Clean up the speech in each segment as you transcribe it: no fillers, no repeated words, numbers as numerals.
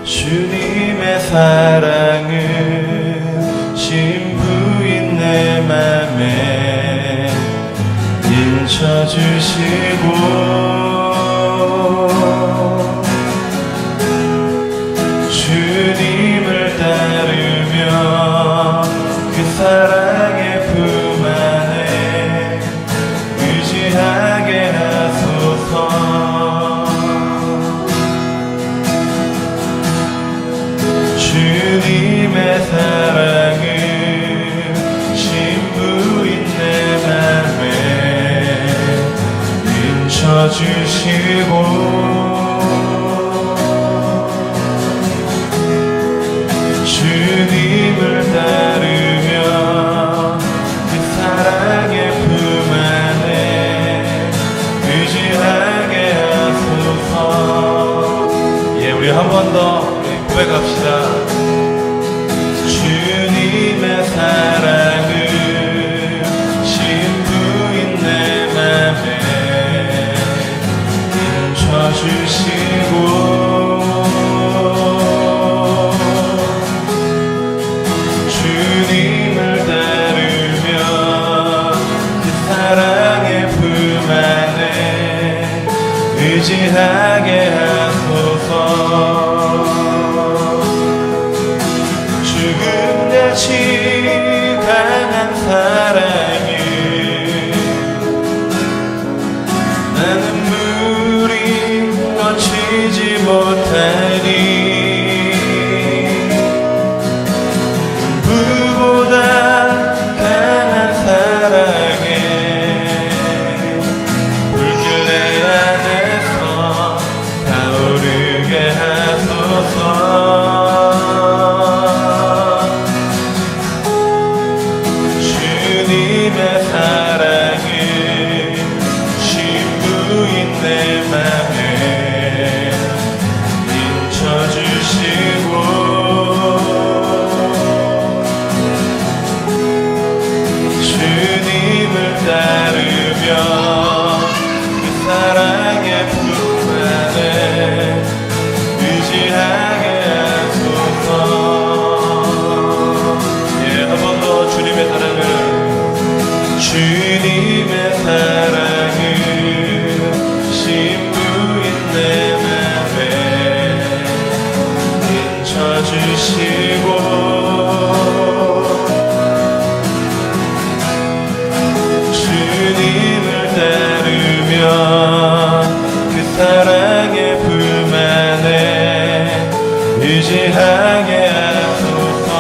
주님의 사랑은 신부인 내 맘에 인쳐주시고 주님을 따르며 그 사랑의 품 안에 의지하게 하소서. 주님의 사랑은 신부인 내 맘에 인쳐주시고 주님을 따르며 그 사랑의 품 안에 의지하게 하소서. 예, 우리 한 번 더 고백합시다. 주님의 사랑은 신부인 내 맘에 인쳐주시고 주님을 따르며 그 사랑의 품 안에 의지하게 하소서. 죽음같이 강한 사랑이 나는 물이 거치지 못하니 불보다 강한 사랑에 불길 내 안에서 타오르게 하소서. 주님의 사랑은 신부인 내 맘에 인쳐주시고 주님을 따르며 그 사랑의 품 안에 의지하게 하소서. 예, 한 번 더 주님의 사랑을 주님의 사랑은 신부인 내 맘에 인쳐주시고 주님을 따르며 그 사랑의 품 안에 의지하게 하소서.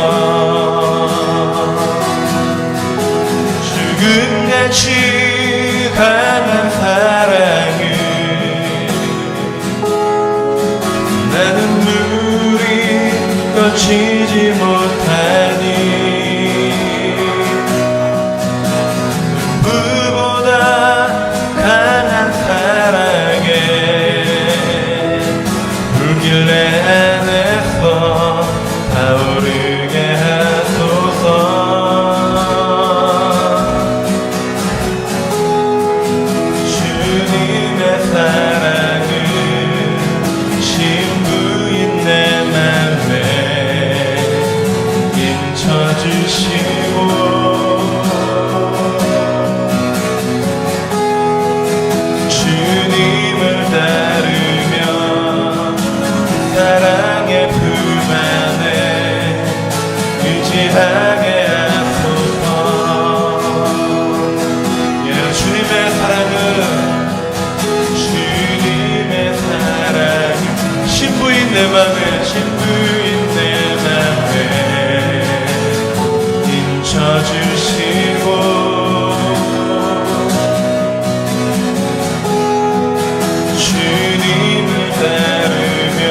죽음같이 강한 사랑은 나는 물이 거치지 못하니 불보다 강한 사랑에 불길 내 안에서 타오르게 하소서. 주님의 사랑은 신부인 내 맘에 인쳐주시고 주님을 따르며 사랑의 품 안에 의지하게 하소서. 예, 주님의 사랑은 신부인 내 맘에 인쳐주시고 주님을 따르며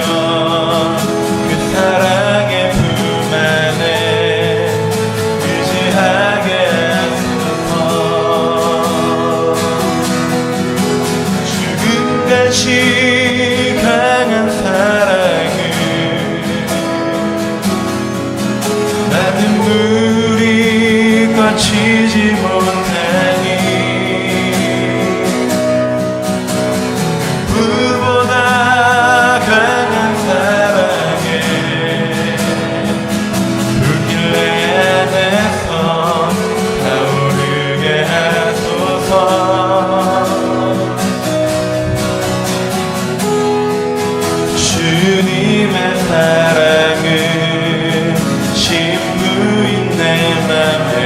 그 사랑의 품 안에 의지하게 하소서. 죽음같이 강한 사랑은 나는 물이 거치지 못하니 불보다 강한 사랑에 사랑은 신부인 내 맘에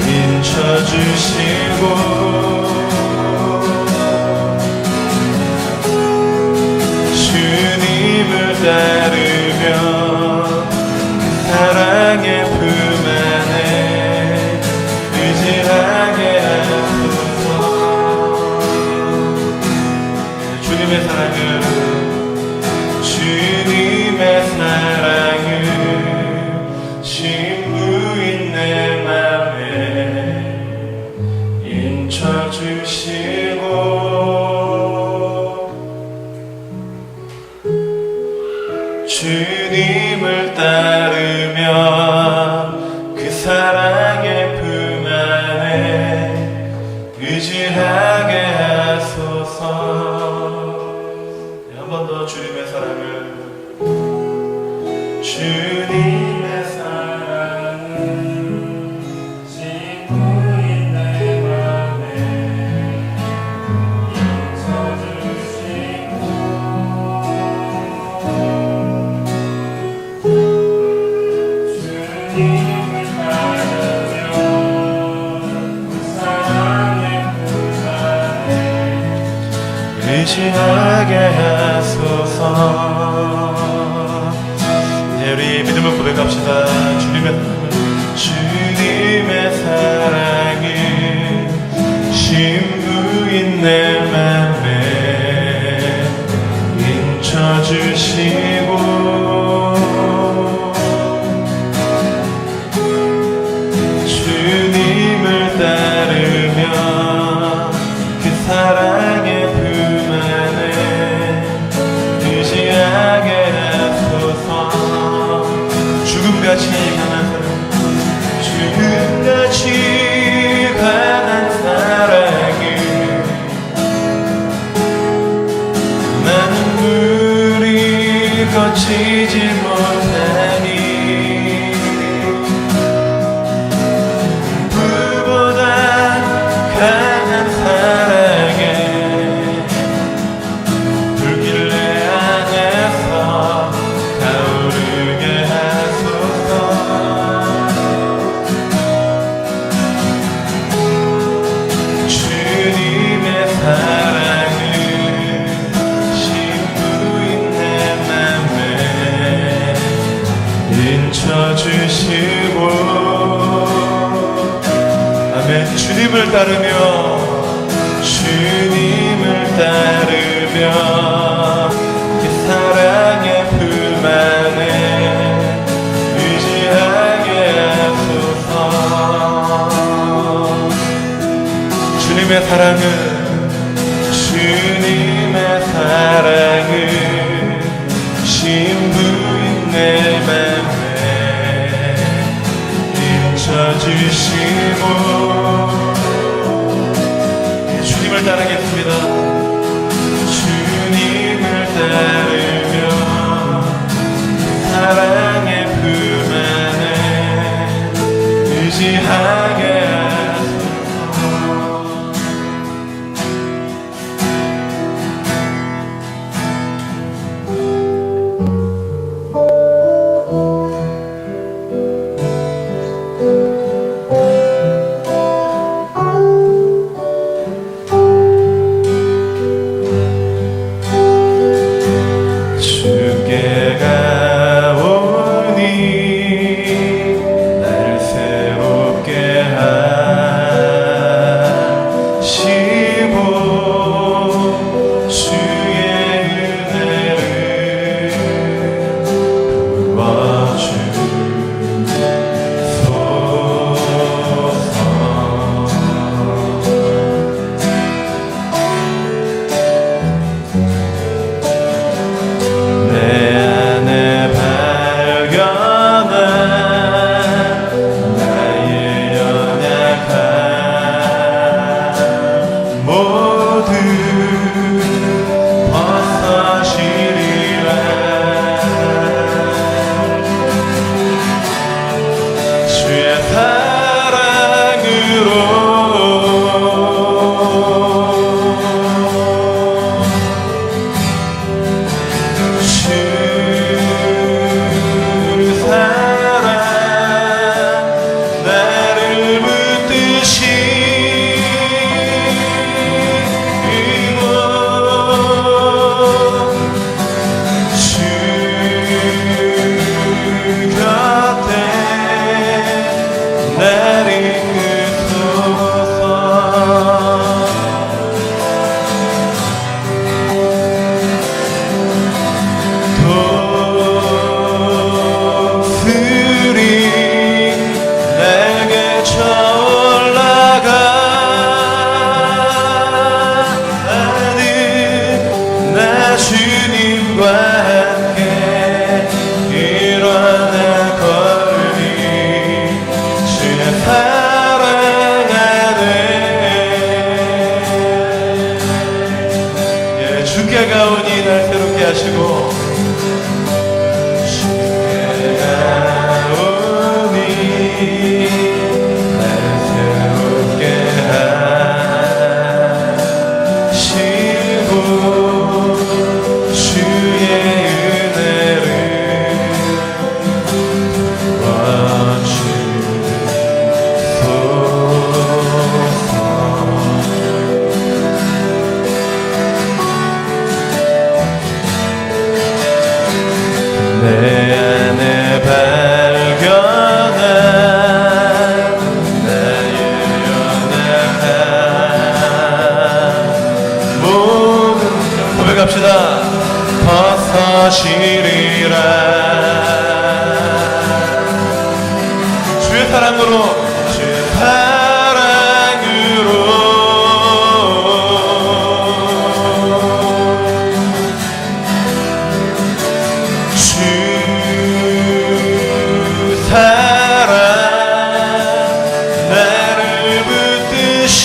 비춰주시고 주님을 따르며 사랑의 품 안에 의지하게 하소서. 주님의 사랑은 신부인 내 맘에 인쳐주시고 주님을 따르며 그 사랑의 품 안에 의지하게 하소서. 한 번 더 주님의 사랑을 주님의 사랑은 신부인 내 맘에 인쳐주시고 주님을 따르며 그 사랑의 품 안에 의지하게 하소서. 우리 믿음을 고백합시다. 주님의 사랑은 신부인 내 맘에 인쳐주시고 주님을 따르며 그 사랑의 품 안에 의지하게 하소서. 죽음같이 강한 사랑, 죽음같이 강한 사랑을 많은 물이 거치지 못하니 불보다 강한 사랑에 불길을 내 안에서 타오르게 하소서. 주님의 사랑은 신부인 내 맘에 인쳐주시고 아멘. 주님을 따르며 그 사랑의 품 안에 의지하게 하소서. 주님의 사랑은 신부인 내 맘에 인쳐주시고 주님을 따르겠습니다. 주님을 따르며 사랑의 품 안에 의지하게 주께 가오니 날 새롭게 하소서. 주님과 함께 일어나 걸으니 주의 사랑 안에 예, 주께 가오니 날 새롭게 하시고 주께 가오니 날 새롭게 하시고 주의 은혜를 내 안에 발견한 나의 연약함 모든 고백합시다. 벗어지리라 주의 사랑으로 주의 사랑으로 주 사랑 나를 붙드시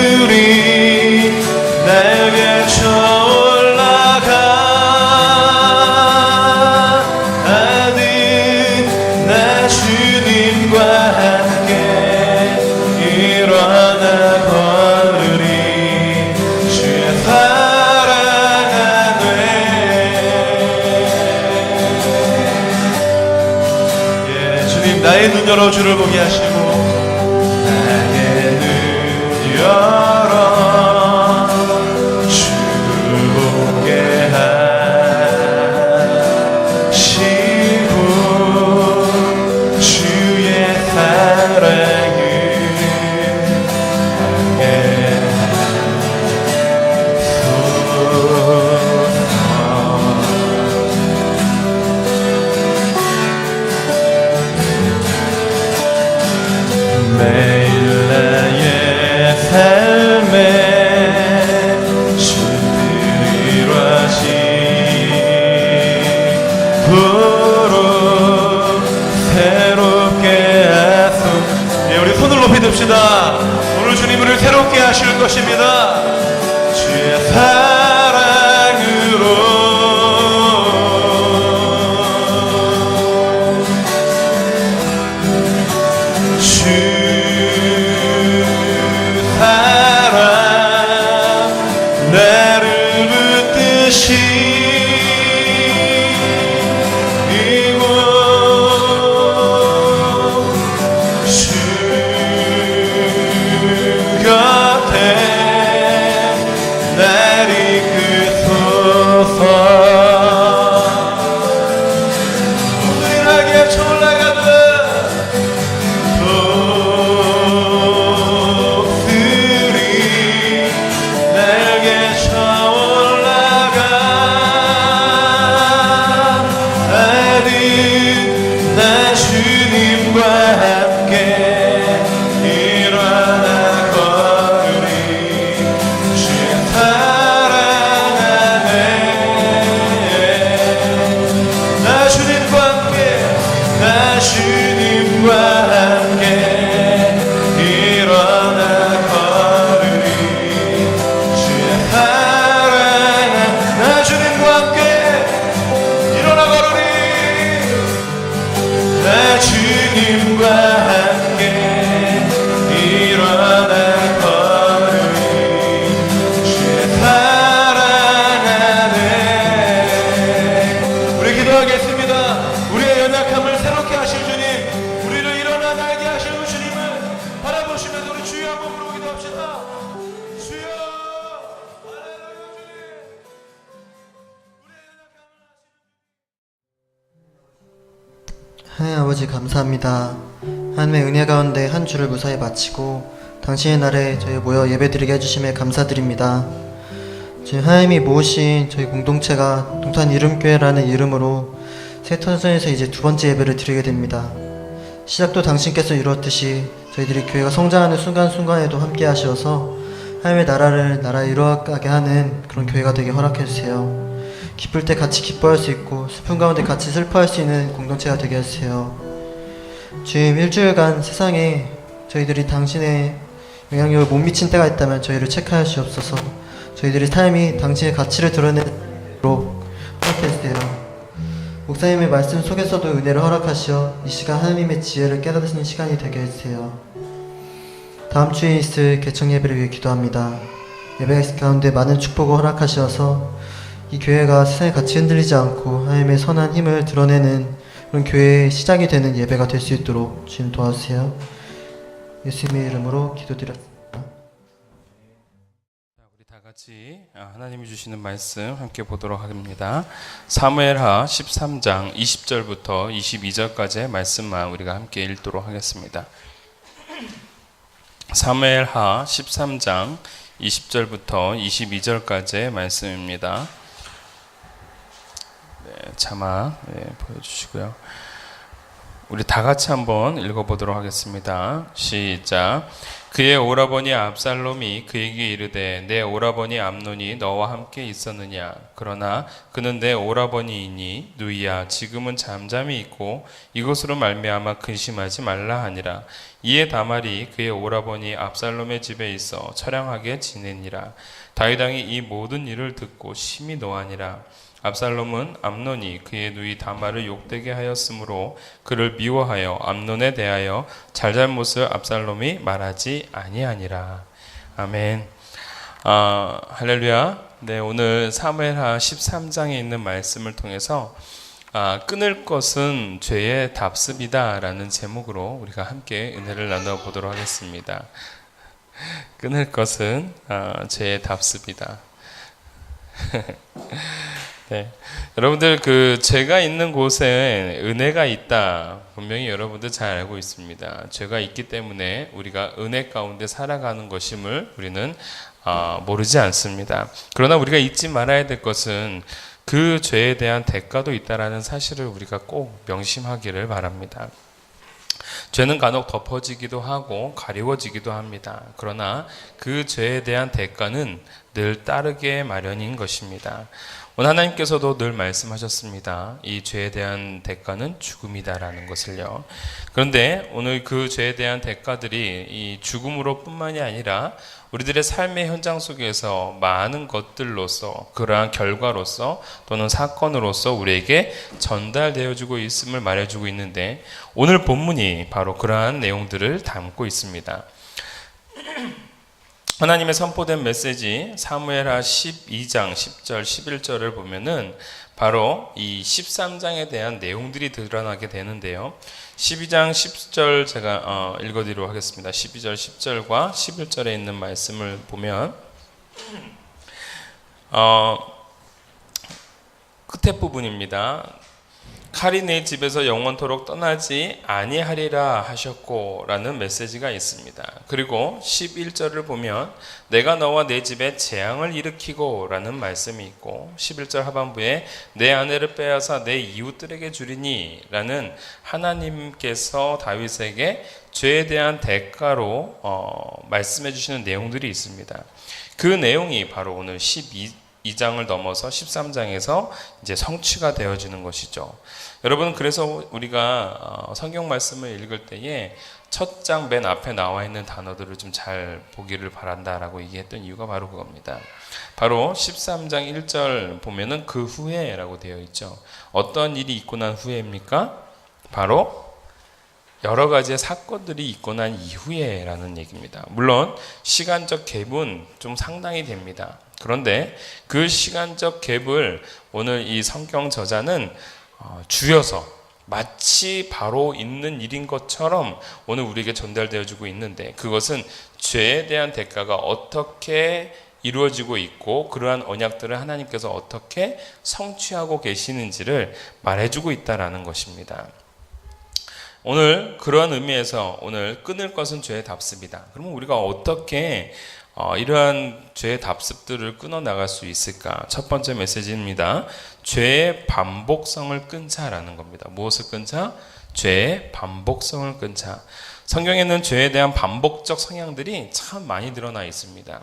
독수리 날개 쳐올라가 하듯 나 주님과 함께 일어나 걸으리 주의 사랑 안에 예, 주님 나의 눈 열어 주를 보게 하시고 나의 눈 열어 주를 보게 하시고 주의 사랑을 나게 하소서 매일 나의 삶에 주들이라시 부로 새롭게 하소 예, 우리 손을 높이 듭시다. 오늘 주님 우리를 새롭게 하실 것입니다. 주의 사랑으로 주 사랑 나를 붙드시 이곳 주 곁에 날 이끄소서 은하게 올라가는 주님과 함께 일어나 걸으리 주의 사랑 나 주님과 함께 일어나 걸으리 나 주님과 함께 일어나 걸으리 주의 사랑 안에 우리 기도하겠습니다. 우리의 연약함을 새롭게 하실 주님 하나님 아버지 감사합니다. 하나님의 은혜 가운데 한 주를 무사히 마치고 당신의 날에 저희 모여 예배드리게 해주심에 감사드립니다. 저희 하나님이 모으신 저희 공동체가 동산 이름교회라는 이름으로 새천선에서 이제 두 번째 예배를 드리게 됩니다. 시작도 당신께서 이루었듯이 저희들이 교회가 성장하는 순간순간에도 함께 하셔서 하나님의 나라를 이루어가게 하는 그런 교회가 되게 허락해주세요. 기쁠 때 같이 기뻐할 수 있고 슬픈 가운데 같이 슬퍼할 수 있는 공동체가 되게 해주세요. 주님, 일주일간 세상에 저희들이 당신의 영향력을 못 미친 때가 있다면 저희를 체크할 수 없어서 저희들이 삶이 당신의 가치를 드러내도록 허락해주세요. 목사님의 말씀 속에서도 은혜를 허락하시어 이 시간 하나님의 지혜를 깨닫는 시간이 되게 해주세요. 다음 주에 있을 개청 예배를 위해 기도합니다. 예배 가운데 많은 축복을 허락하셔서 이 교회가 세상에 같이 흔들리지 않고 하나님의 선한 힘을 드러내는 그런 교회의 시작이 되는 예배가 될 수 있도록 주님 도와주세요. 예수님의 이름으로 기도드렸습니다. 우리 다 같이 하나님이 주시는 말씀 함께 보도록 합니다. 사무엘하 13장 20절부터 22절까지의 말씀만 우리가 함께 읽도록 하겠습니다. 사무엘하 13장 20절부터 22절까지의 말씀입니다. 자막 보여주시고요. 우리 다 같이 한번 읽어보도록 하겠습니다. 시작. 그의 오라버니 압살롬이 그에게 이르되 내 오라버니 암논이 너와 함께 있었느냐? 그러나 그는 내 오라버니이니 누이야 지금은 잠잠히 있고 이것으로 말미암아 근심하지 말라 하니라. 이에 다말이 그의 오라버니 압살롬의 집에 있어 처량하게 지내니라. 다윗 왕이 이 모든 일을 듣고 심히 노하니라. 압살롬은 암논이 그의 누이 다말을 욕되게 하였으므로 그를 미워하여 암논에 대하여 잘잘못을 압살롬이 말하지 아니하니라. 아멘. 할렐루야. 네, 오늘 사무엘하 13장에 있는 말씀을 통해서 끊을 것은 죄의 답습이다 라는 제목으로 우리가 함께 은혜를 나눠보도록 하겠습니다. 끊을 것은 죄의 답습이다. 네. 여러분들 그 죄가 있는 곳에 은혜가 있다. 분명히 여러분들 잘 알고 있습니다. 죄가 있기 때문에 우리가 은혜 가운데 살아가는 것임을 우리는 모르지 않습니다. 그러나 우리가 잊지 말아야 될 것은 그 죄에 대한 대가도 있다라는 사실을 우리가 꼭 명심하기를 바랍니다. 죄는 간혹 덮어지기도 하고 가리워지기도 합니다. 그러나 그 죄에 대한 대가는 늘 따르게 마련인 것입니다. 오늘 하나님께서도 늘 말씀하셨습니다. 이 죄에 대한 대가는 죽음이다라는 것을요. 그런데 오늘 그 죄에 대한 대가들이 이 죽음으로 뿐만이 아니라 우리들의 삶의 현장 속에서 많은 것들로서 그러한 결과로서 또는 사건으로서 우리에게 전달되어지고 있음을 말해주고 있는데 오늘 본문이 바로 그러한 내용들을 담고 있습니다. 하나님의 선포된 메시지 사무엘하 12장 10절 11절을 보면은 바로 이 13장에 대한 내용들이 드러나게 되는데요. 12장 10절 제가 읽어드리도록 하겠습니다. 12절 10절과 11절에 있는 말씀을 보면 끝에 부분입니다. 칼이 내 집에서 영원토록 떠나지 아니하리라 하셨고 라는 메시지가 있습니다. 그리고 11절을 보면 내가 너와 내 집에 재앙을 일으키고 라는 말씀이 있고 11절 하반부에 내 아내를 빼앗아 내 이웃들에게 주리니 라는 하나님께서 다윗에게 죄에 대한 대가로 말씀해 주시는 내용들이 있습니다. 그 내용이 바로 오늘 12장을 넘어서 13장에서 이제 성취가 되어지는 것이죠. 여러분, 그래서 우리가 성경 말씀을 읽을 때에 첫 장 맨 앞에 나와 있는 단어들을 좀 잘 보기를 바란다라고 얘기했던 이유가 바로 그겁니다. 바로 13장 1절 보면은 그 후에라고 되어 있죠. 어떤 일이 있고 난 후에입니까? 바로 여러 가지의 사건들이 있고 난 이후에라는 얘기입니다. 물론 시간적 갭은 좀 상당히 됩니다. 그런데 그 시간적 갭을 오늘 이 성경 저자는 줄여서 마치 바로 있는 일인 것처럼 오늘 우리에게 전달되어지고 있는데 그것은 죄에 대한 대가가 어떻게 이루어지고 있고 그러한 언약들을 하나님께서 어떻게 성취하고 계시는지를 말해주고 있다라는 것입니다. 오늘 그러한 의미에서 오늘 끊을 것은 죄의 답습이다. 그러면 우리가 어떻게 이러한 죄의 답습들을 끊어 나갈 수 있을까? 첫 번째 메시지입니다. 죄의 반복성을 끊자라는 겁니다. 무엇을 끊자? 죄의 반복성을 끊자. 성경에는 죄에 대한 반복적 성향들이 참 많이 드러나 있습니다.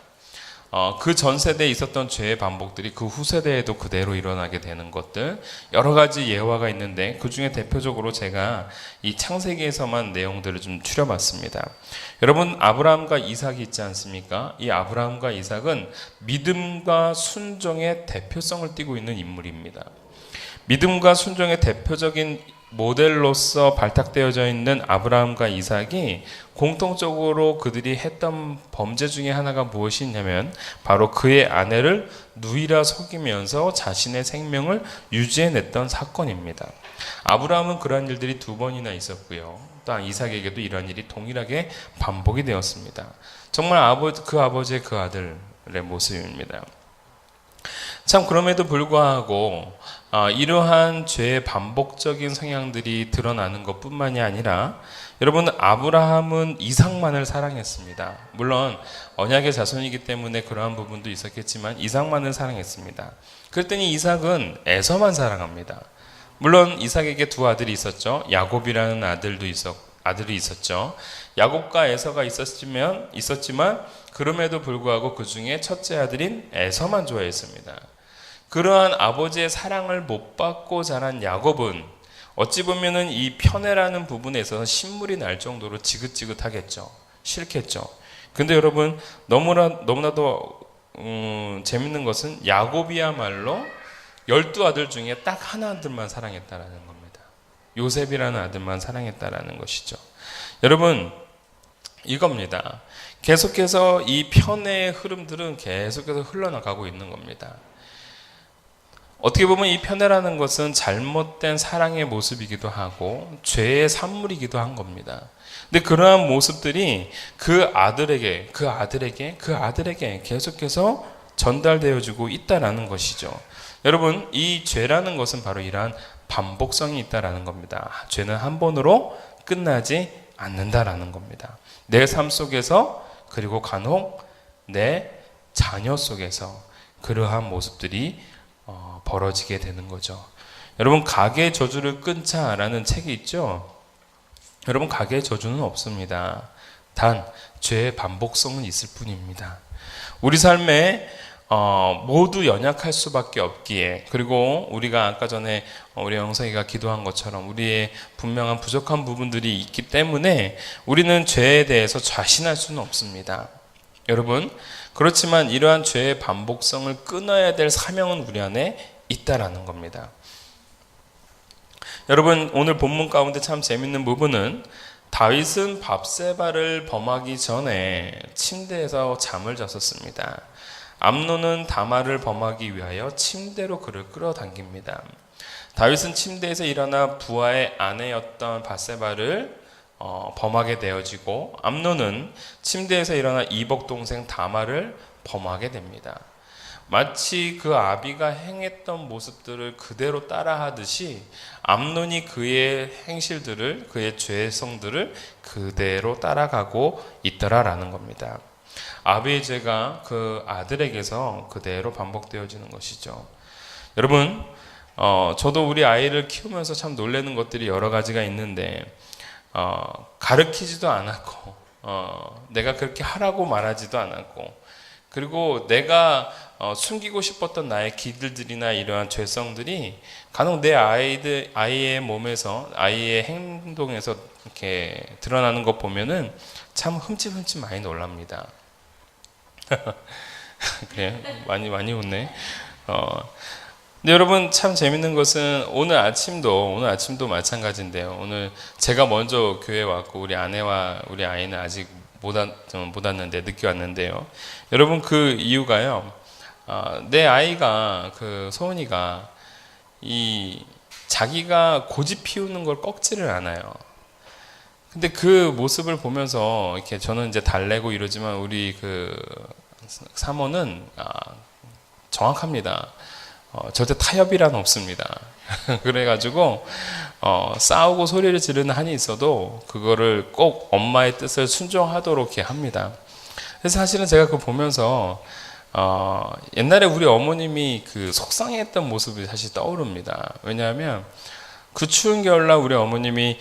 그 전 세대에 있었던 죄의 반복들이 그 후 세대에도 그대로 일어나게 되는 것들, 여러 가지 예화가 있는데 그 중에 대표적으로 제가 이 창세기에서만 내용들을 좀 추려봤습니다. 여러분, 아브라함과 이삭이 있지 않습니까? 이 아브라함과 이삭은 믿음과 순종의 대표성을 띠고 있는 인물입니다. 믿음과 순종의 대표적인 모델로서 발탁되어져 있는 아브라함과 이삭이 공통적으로 그들이 했던 범죄 중에 하나가 무엇이 있냐면 바로 그의 아내를 누이라 속이면서 자신의 생명을 유지해냈던 사건입니다. 아브라함은 그러한 일들이 2번이나 있었고요. 또한 이삭에게도 이러한 일이 동일하게 반복이 되었습니다. 정말 그 아버지의 그 아들의 모습입니다. 참 그럼에도 불구하고 이러한 죄의 반복적인 성향들이 드러나는 것뿐만이 아니라 여러분, 아브라함은 이삭만을 사랑했습니다. 물론 언약의 자손이기 때문에 그러한 부분도 있었겠지만 이삭만을 사랑했습니다. 그랬더니 이삭은 에서만 사랑합니다. 물론 이삭에게 2 아들이 있었죠. 야곱이라는 아들이 있었죠. 야곱과 에서가 있었지만 그럼에도 불구하고 그 중에 첫째 아들인 에서만 좋아했습니다. 그러한 아버지의 사랑을 못 받고 자란 야곱은 어찌 보면은 이 편애라는 부분에 있어서 신물이 날 정도로 지긋지긋하겠죠. 싫겠죠. 근데 여러분, 너무나도 재밌는 것은 야곱이야말로 12아들 중에 딱 하나 아들만 사랑했다라는 겁니다. 요셉이라는 아들만 사랑했다라는 것이죠. 여러분, 이겁니다. 계속해서 이 편애의 흐름들은 계속해서 흘러나가고 있는 겁니다. 어떻게 보면 이 편애라는 것은 잘못된 사랑의 모습이기도 하고 죄의 산물이기도 한 겁니다. 근데 그러한 모습들이 그 아들에게 계속해서 전달되어지고 있다라는 것이죠. 여러분, 이 죄라는 것은 바로 이러한 반복성이 있다라는 겁니다. 죄는 한 번으로 끝나지 않는다라는 겁니다. 내 삶 속에서, 그리고 간혹 내 자녀 속에서 그러한 모습들이 벌어지게 되는 거죠. 여러분, 가계의 저주를 끊자라는 책이 있죠. 여러분, 가계의 저주는 없습니다. 단 죄의 반복성은 있을 뿐입니다. 우리 삶에 모두 연약할 수밖에 없기에, 그리고 우리가 아까 전에 우리 영석이가 기도한 것처럼 우리의 분명한 부족한 부분들이 있기 때문에 우리는 죄에 대해서 좌신할 수는 없습니다. 여러분, 그렇지만 이러한 죄의 반복성을 끊어야 될 사명은 우리 안에 있다라는 겁니다. 여러분, 오늘 본문 가운데 참 재밌는 부분은 다윗은 밧세바를 범하기 전에 침대에서 잠을 잤었습니다. 암논은 다말을 범하기 위하여 침대로 그를 끌어당깁니다. 다윗은 침대에서 일어나 부하의 아내였던 밧세바를 범하게 되어지고, 암논은 침대에서 일어나 이복 동생 다말을 범하게 됩니다. 마치 그 아비가 행했던 모습들을 그대로 따라하듯이 암논이 그의 행실들을, 그의 죄성들을 그대로 따라가고 있더라라는 겁니다. 아비의 죄가 그 아들에게서 그대로 반복되어지는 것이죠. 여러분, 저도 우리 아이를 키우면서 참 놀라는 것들이 여러 가지가 있는데, 가르치지도 않았고, 내가 그렇게 하라고 말하지도 않았고, 그리고 내가 숨기고 싶었던 나의 기들들이나 이러한 죄성들이 간혹 내 아이의 몸에서, 아이의 행동에서 이렇게 드러나는 것 보면은 참 흠칫흠칫 많이 놀랍니다. 그래, 많이 웃네. 근데 여러분, 참 재밌는 것은 오늘 아침도 마찬가지인데요. 오늘 제가 먼저 교회에 왔고 우리 아내와 우리 아이는 아직 못 왔는데, 늦게 왔는데요. 여러분, 그 이유가요. 내 아이가, 소은이가 자기가 고집 피우는 걸 꺾지를 않아요. 근데 그 모습을 보면서 이렇게 저는 이제 달래고 이러지만 우리 사모는 정확합니다. 절대 타협이란 없습니다. 그래가지고 싸우고 소리를 지르는 한이 있어도 그거를 꼭 엄마의 뜻을 순종하도록 이렇게 합니다. 그래서 사실은 제가 그거 보면서 옛날에 우리 어머님이 그 속상했던 모습이 사실 떠오릅니다. 왜냐하면 그 추운 겨울날 우리 어머님이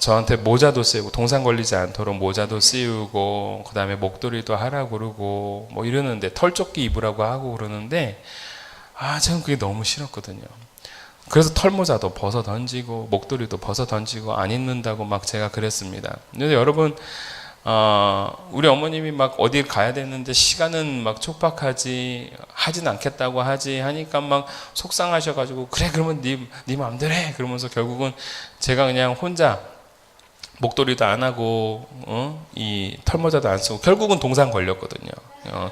저한테 모자도 씌우고, 동상 걸리지 않도록 모자도 씌우고, 그 다음에 목도리도 하라고 그러고 뭐 이러는데, 털조끼 입으라고 하고 그러는데, 저는 그게 너무 싫었거든요. 그래서 털모자도 벗어 던지고 목도리도 벗어 던지고 안 입는다고 막 제가 그랬습니다. 근데 여러분, 우리 어머님이 막 어디 가야 되는데 시간은 막 촉박하지, 하진 않겠다고 하지 하니까 막 속상하셔가지고, 그래 그러면 네 마음대로 해 그러면서 결국은 제가 그냥 혼자 목도리도 안 하고 이 털모자도 안 쓰고 결국은 동상 걸렸거든요.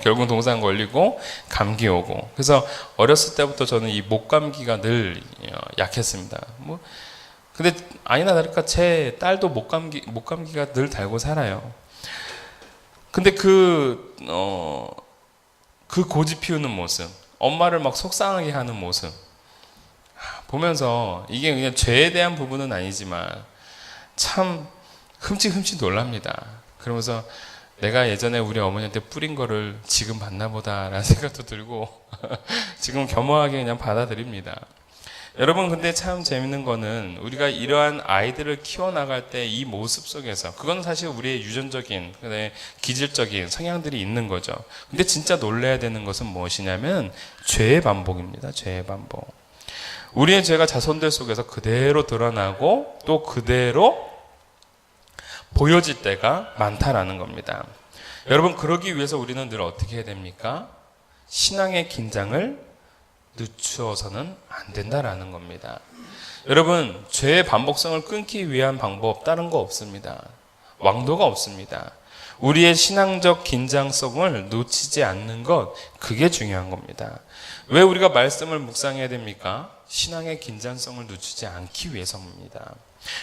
결국은 동상 걸리고 감기 오고. 그래서 어렸을 때부터 저는 이 목감기가 늘 약했습니다. 근데 아니나 다를까 제 딸도 목감기가 늘 달고 살아요. 근데 그 고집 피우는 모습, 엄마를 막 속상하게 하는 모습 보면서, 이게 그냥 죄에 대한 부분은 아니지만 참 흠칫흠칫 놀랍니다. 그러면서 내가 예전에 우리 어머니한테 뿌린 거를 지금 받나 보다라는 생각도 들고 지금 겸허하게 그냥 받아들입니다. 여러분, 근데 참 재밌는 거는 우리가 이러한 아이들을 키워나갈 때 이 모습 속에서, 그건 사실 우리의 유전적인, 기질적인 성향들이 있는 거죠. 근데 진짜 놀라야 되는 것은 무엇이냐면 죄의 반복입니다. 죄의 반복. 우리의 죄가 자손들 속에서 그대로 드러나고 또 그대로 보여질 때가 많다라는 겁니다. 여러분, 그러기 위해서 우리는 늘 어떻게 해야 됩니까? 신앙의 긴장을 늦추어서는 안 된다라는 겁니다. 여러분, 죄의 반복성을 끊기 위한 방법 다른 거 없습니다. 왕도가 없습니다. 우리의 신앙적 긴장성을 놓치지 않는 것, 그게 중요한 겁니다. 왜 우리가 말씀을 묵상해야 됩니까? 신앙의 긴장성을 늦추지 않기 위해서입니다.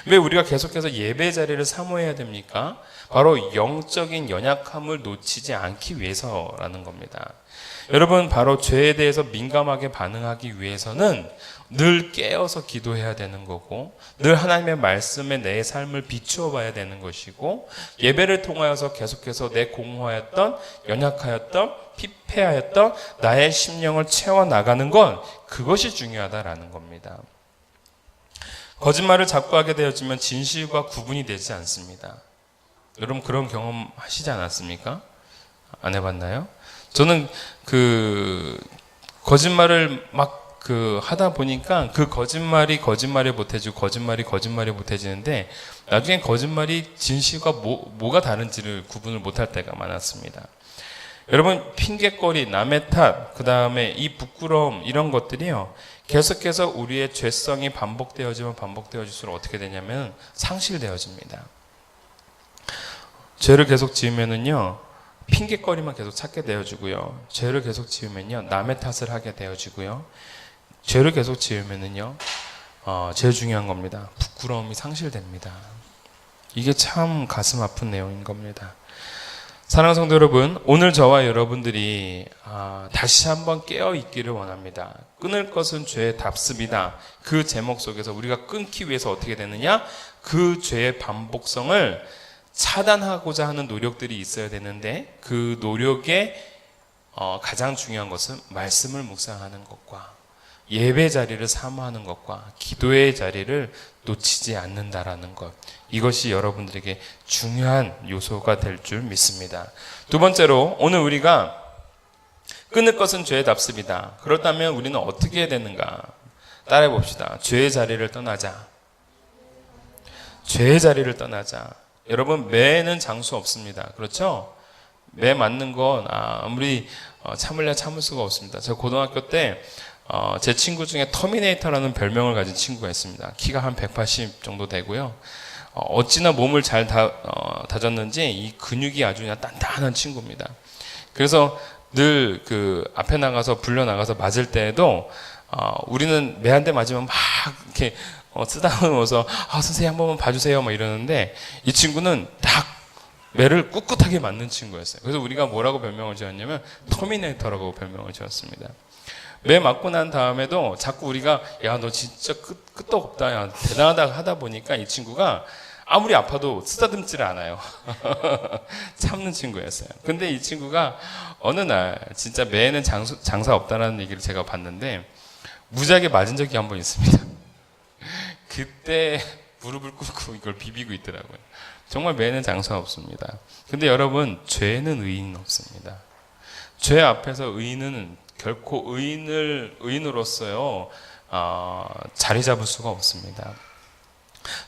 왜 우리가 계속해서 예배 자리를 사모해야 됩니까? 바로 영적인 연약함을 놓치지 않기 위해서라는 겁니다. 여러분, 바로 죄에 대해서 민감하게 반응하기 위해서는 늘 깨어서 기도해야 되는 거고, 늘 하나님의 말씀에 내 삶을 비추어 봐야 되는 것이고, 예배를 통하여서 계속해서 내 공허하였던, 연약하였던, 피폐하였던 나의 심령을 채워나가는 건, 그것이 중요하다라는 겁니다. 거짓말을 자꾸 하게 되어지면 진실과 구분이 되지 않습니다. 여러분, 그런 경험 하시지 않았습니까? 안 해봤나요? 저는 거짓말을 막 하다 보니까 그 거짓말이 못해지고 거짓말이 못해지는데, 나중에 거짓말이 진실과 뭐가 다른지를 구분을 못할 때가 많았습니다. 여러분, 핑계거리, 남의 탓, 그 다음에 이 부끄러움, 이런 것들이요, 계속해서 우리의 죄성이 반복되어질수록 어떻게 되냐면 상실되어집니다. 죄를 계속 지으면은요, 핑계거리만 계속 찾게 되어지고요, 죄를 계속 지으면요, 남의 탓을 하게 되어지고요, 죄를 계속 지으면은요, 제일 중요한 겁니다. 부끄러움이 상실됩니다. 이게 참 가슴 아픈 내용인 겁니다. 사랑하는 성도 여러분, 오늘 저와 여러분들이 다시 한번 깨어 있기를 원합니다. 끊을 것은 죄의 답습이다. 그 제목 속에서 우리가 끊기 위해서 어떻게 되느냐? 그 죄의 반복성을 차단하고자 하는 노력들이 있어야 되는데, 그 노력의 가장 중요한 것은 말씀을 묵상하는 것과 예배 자리를 사모하는 것과 기도의 자리를 놓치지 않는다라는 것, 이것이 여러분들에게 중요한 요소가 될 줄 믿습니다. 두 번째로, 오늘 우리가 끊을 것은 죄의 답습이다. 그렇다면 우리는 어떻게 해야 되는가? 따라해 봅시다. 죄의 자리를 떠나자. 죄의 자리를 떠나자. 여러분, 매는 장수 없습니다. 그렇죠? 매 맞는 건 아무리 참으려 참을 수가 없습니다. 제가 고등학교 때 제 친구 중에 터미네이터라는 별명을 가진 친구가 있습니다. 키가 한 180 정도 되고요. 어찌나 몸을 잘 다졌는지 이 근육이 아주 그냥 단단한 친구입니다. 그래서 늘 앞에 나가서 불려 나가서 맞을 때에도 우리는 매 한 대 맞으면 막 이렇게 쓰다듬어서 선생님 한 번만 봐주세요 막 이러는데, 이 친구는 딱 매를 꿋꿋하게 맞는 친구였어요. 그래서 우리가 뭐라고 별명을 지었냐면 터미네이터라고 별명을 지었습니다. 매 맞고 난 다음에도 자꾸 우리가 야 너 진짜 끝도 없다, 야 대단하다 하다 보니까 이 친구가 아무리 아파도 쓰다듬지를 않아요. 참는 친구였어요. 근데 이 친구가 어느 날 진짜 매에는 장사 없다라는 얘기를 제가 봤는데 무지하게 맞은 적이 한 번 있습니다. 그때 무릎을 꿇고 이걸 비비고 있더라고요. 정말 매는 장사 없습니다. 근데 여러분, 죄는 의인 없습니다. 죄 앞에서 의인은 결코 의인으로서요 자리 잡을 수가 없습니다.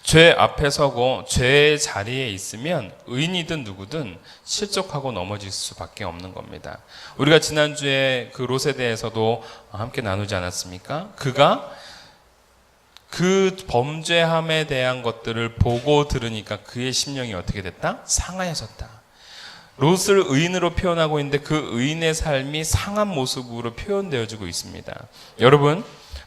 죄 앞에 서고 죄의 자리에 있으면 의인이든 누구든 실족하고 넘어질 수밖에 없는 겁니다. 우리가 지난주에 그 롯에 대해서도 함께 나누지 않았습니까? 그가 그 범죄함에 대한 것들을 보고 들으니까 그의 심령이 어떻게 됐다? 상하여졌다. 롯을 의인으로 표현하고 있는데 그 의인의 삶이 상한 모습으로 표현되어지고 있습니다. 여러분,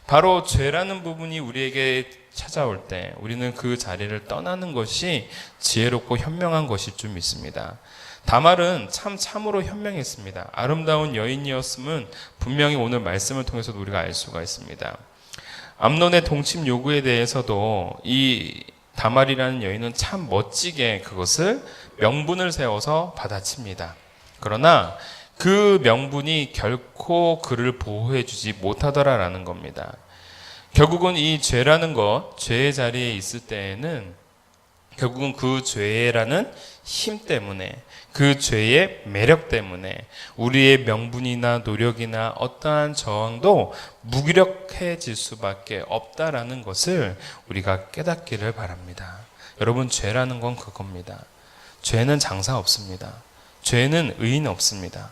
바로 죄라는 부분이 우리에게 찾아올 때 우리는 그 자리를 떠나는 것이 지혜롭고 현명한 것일 줄 믿습니다. 다말은 참으로 현명했습니다. 아름다운 여인이었음은 분명히 오늘 말씀을 통해서도 우리가 알 수가 있습니다. 암논의 동침 요구에 대해서도 이 다말이라는 여인은 참 멋지게 그것을 명분을 세워서 받아칩니다. 그러나 그 명분이 결코 그를 보호해주지 못하더라라는 겁니다. 결국은 이 죄라는 것, 죄의 자리에 있을 때에는 결국은 그 죄라는 힘 때문에, 그 죄의 매력 때문에 우리의 명분이나 노력이나 어떠한 저항도 무기력해질 수밖에 없다라는 것을 우리가 깨닫기를 바랍니다. 여러분, 죄라는 건 그겁니다. 죄는 장사 없습니다. 죄는 의인 없습니다.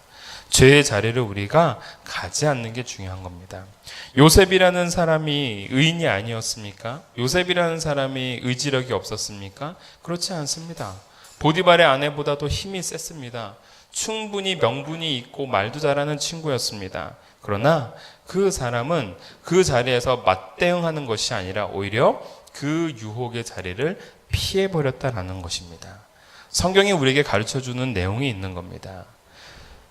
죄의 자리를 우리가 가지 않는 게 중요한 겁니다. 요셉이라는 사람이 의인이 아니었습니까? 요셉이라는 사람이 의지력이 없었습니까? 그렇지 않습니다. 보디발의 아내보다도 힘이 셌습니다. 충분히 명분이 있고 말도 잘하는 친구였습니다. 그러나 그 사람은 그 자리에서 맞대응하는 것이 아니라 오히려 그 유혹의 자리를 피해버렸다라는 것입니다. 성경이 우리에게 가르쳐주는 내용이 있는 겁니다.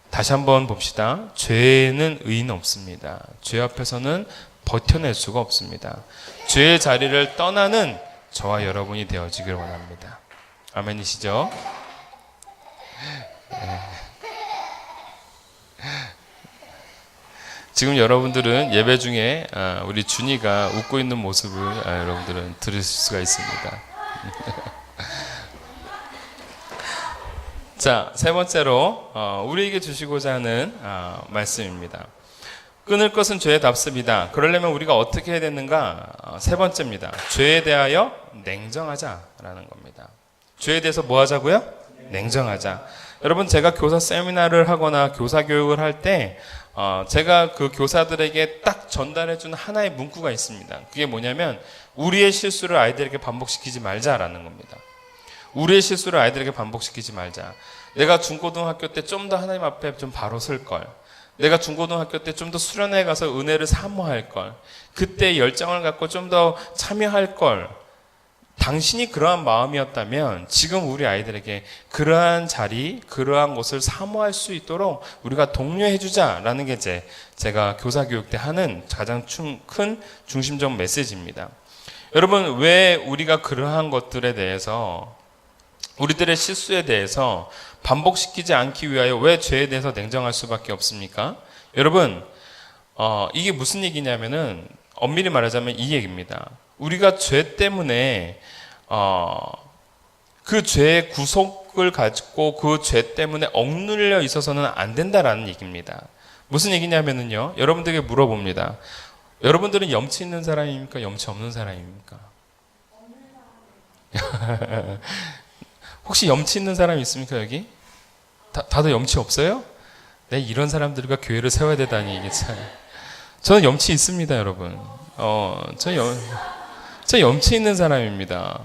다시 한번 봅시다. 죄는 의인 없습니다. 죄 앞에서는 버텨낼 수가 없습니다. 죄의 자리를 떠나는 저와 여러분이 되어지길 원합니다. 아멘이시죠? 네. 지금 여러분들은 예배 중에 우리 준이가 웃고 있는 모습을 여러분들은 들으실 수가 있습니다. 자, 세 번째로 우리에게 주시고자 하는 말씀입니다. 끊을 것은 죄의 답습이다. 그러려면 우리가 어떻게 해야 되는가? 세 번째입니다. 죄에 대하여 냉정하자라는 겁니다. 죄에 대해서 뭐 하자고요? 냉정하자. 여러분, 제가 교사 세미나를 하거나 교사 교육을 할 때 제가 그 교사들에게 딱 전달해 주는 하나의 문구가 있습니다. 그게 뭐냐면 우리의 실수를 아이들에게 반복시키지 말자라는 겁니다. 우리의 실수를 아이들에게 반복시키지 말자. 내가 중고등학교 때 좀 더 하나님 앞에 좀 바로 설 걸. 내가 중고등학교 때 좀 더 수련회 가서 은혜를 사모할 걸. 그때 열정을 갖고 좀 더 참여할 걸. 당신이 그러한 마음이었다면 지금 우리 아이들에게 그러한 자리, 그러한 곳을 사모할 수 있도록 우리가 독려해 주자라는 게 제가 교사 교육 때 하는 가장 큰 중심적 메시지입니다. 여러분, 왜 우리가 그러한 것들에 대해서 우리들의 실수에 대해서 반복시키지 않기 위하여 왜 죄에 대해서 냉정할 수밖에 없습니까? 여러분, 이게 무슨 얘기냐면은 엄밀히 말하자면 이 얘기입니다. 우리가 죄 때문에 그 죄의 구속을 가지고 그 죄 때문에 억눌려 있어서는 안 된다라는 얘기입니다. 무슨 얘기냐면은요, 여러분들에게 물어봅니다. 여러분들은 염치 있는 사람입니까? 염치 없는 사람입니까? 혹시 염치 있는 사람 있습니까, 여기? 다들 염치 없어요? 네, 이런 사람들과 교회를 세워야 되다니, 이게 참. 저는 염치 있습니다, 여러분. 저 염치 있는 사람입니다.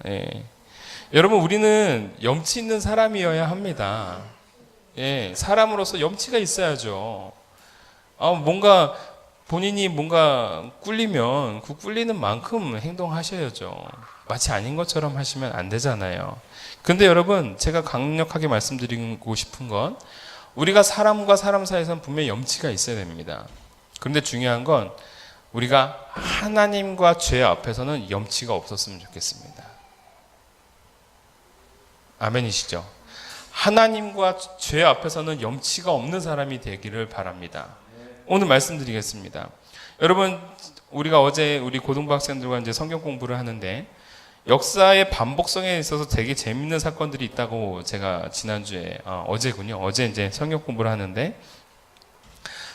예. 여러분, 우리는 염치 있는 사람이어야 합니다. 예, 사람으로서 염치가 있어야죠. 뭔가, 본인이 뭔가 꿀리면 그 꿀리는 만큼 행동하셔야죠. 마치 아닌 것처럼 하시면 안 되잖아요. 근데 여러분, 제가 강력하게 말씀드리고 싶은 건 우리가 사람과 사람 사이에서는 분명히 염치가 있어야 됩니다. 그런데 중요한 건 우리가 하나님과 죄 앞에서는 염치가 없었으면 좋겠습니다. 아멘이시죠? 하나님과 죄 앞에서는 염치가 없는 사람이 되기를 바랍니다. 오늘 말씀드리겠습니다. 여러분, 우리가 어제 우리 고등부 학생들과 이제 성경 공부를 하는데 역사의 반복성에 있어서 되게 재밌는 사건들이 있다고 제가 지난주에 어제 이제 성경 공부를 하는데,